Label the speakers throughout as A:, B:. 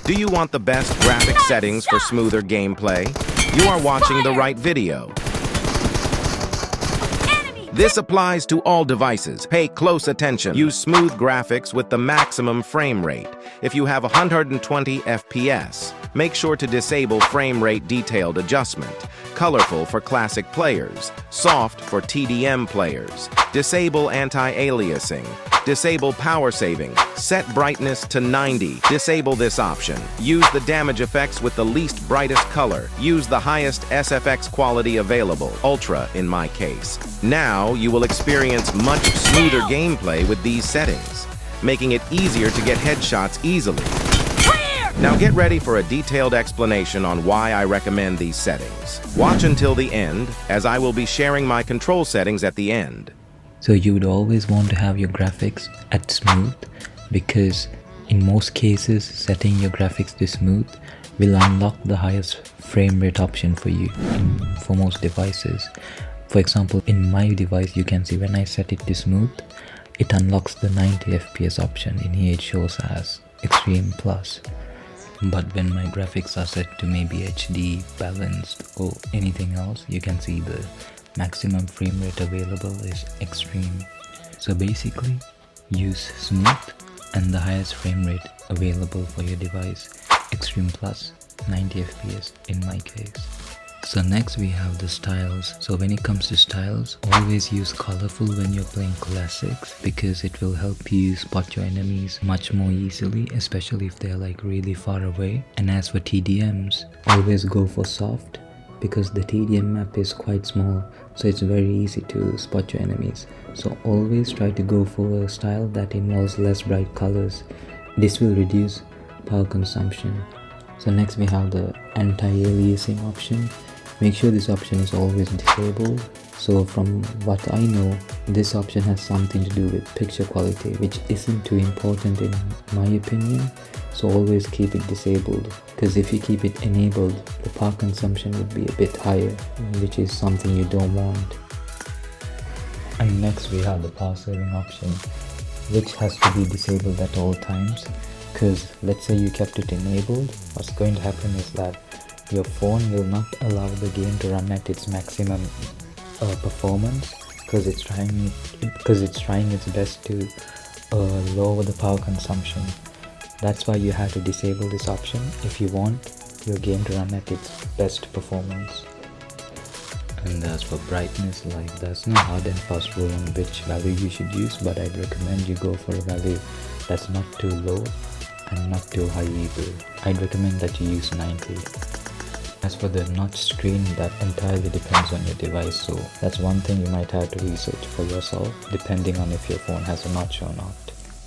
A: Do you want the best graphic settings for smoother gameplay? You are watching the right video. This applies to all devices. Pay close attention. Use smooth graphics with the maximum frame rate. If you have 120 FPS, make sure to disable frame rate detailed adjustment. Colorful for classic players. Soft for TDM players. Disable anti-aliasing. Disable power saving. Set brightness to 90. Disable this option. Use the damage effects with the least brightest color. Use the highest SFX quality available, Ultra in my case. Now you will experience much smoother gameplay with these settings, making it easier to get headshots easily. Now get ready for a detailed explanation on why I recommend these settings. Watch until the end, as I will be sharing my control settings at the end.
B: So you would always want to have your graphics at smooth, because in most cases setting your graphics to smooth will unlock the highest frame rate option for you for most devices. For example, in my device you can see when I set it to smooth, it unlocks the 90 FPS option. In here it shows as Extreme Plus. But when my graphics are set to maybe HD, balanced or anything else, you can see the maximum frame rate available is Extreme. So basically use smooth and the highest frame rate available for your device, Extreme Plus, 90 FPS in my case. So next we have the styles. So when it comes to styles, always use colorful when you're playing classics, because it will help you spot your enemies much more easily, especially if they're like really far away. And as for TDMs, always go for soft, because the TDM map is quite small, so it's very easy to spot your enemies. So always try to go for a style that involves less bright colors. This will reduce power consumption. So next we have the anti-aliasing option. Make sure this option is always disabled. So from what I know, this option has something to do with picture quality, which isn't too important in my opinion. So always keep it disabled, because if you keep it enabled, the power consumption would be a bit higher, which is something you don't want. And next we have the power saving option, which has to be disabled at all times, because let's say you kept it enabled, what's going to happen is that your phone will not allow the game to run at its maximum performance, because it's trying its best to lower the power consumption. That's why you have to disable this option if you want your game to run at its best performance. And as for brightness, like there's no hard and fast rule on which value you should use, but I'd recommend you go for a value that's not too low and not too high either. I'd recommend that you use 90. As for the notch screen, that entirely depends on your device, so that's one thing you might have to research for yourself, depending on if your phone has a notch or not.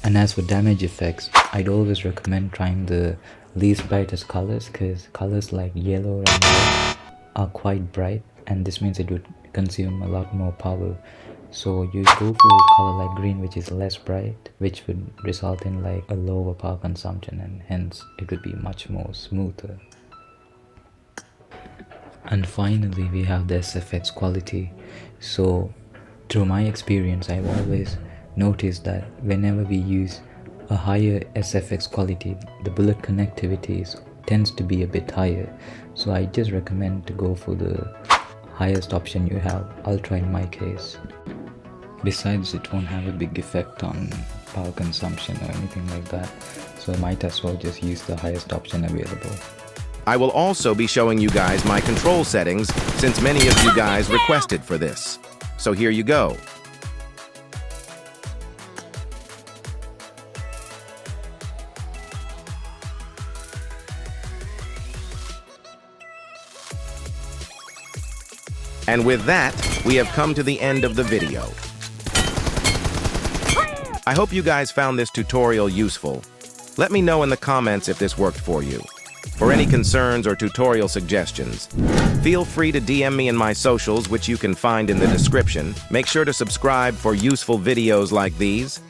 B: And as for damage effects, I'd always recommend trying the least brightest colors, because colors like yellow and red are quite bright, and this means it would consume a lot more power. So you go for a color like green, which is less bright, which would result in like a lower power consumption, and hence it would be much more smoother. And finally we have the SFX quality. So through my experience, I've always noticed that whenever we use a higher SFX quality, the bullet connectivity tends to be a bit higher. So I just recommend to go for the highest option you have, Ultra in my case. Besides, it won't have a big effect on power consumption or anything like that, so I might as well just use the highest option available.
A: I will also be showing you guys my control settings, since many of you guys requested for this. So here you go. And with that, we have come to the end of the video. I hope you guys found this tutorial useful. Let me know in the comments if this worked for you. For any concerns or tutorial suggestions, feel free to DM me in my socials, which you can find in the description. Make sure to subscribe for useful videos like these.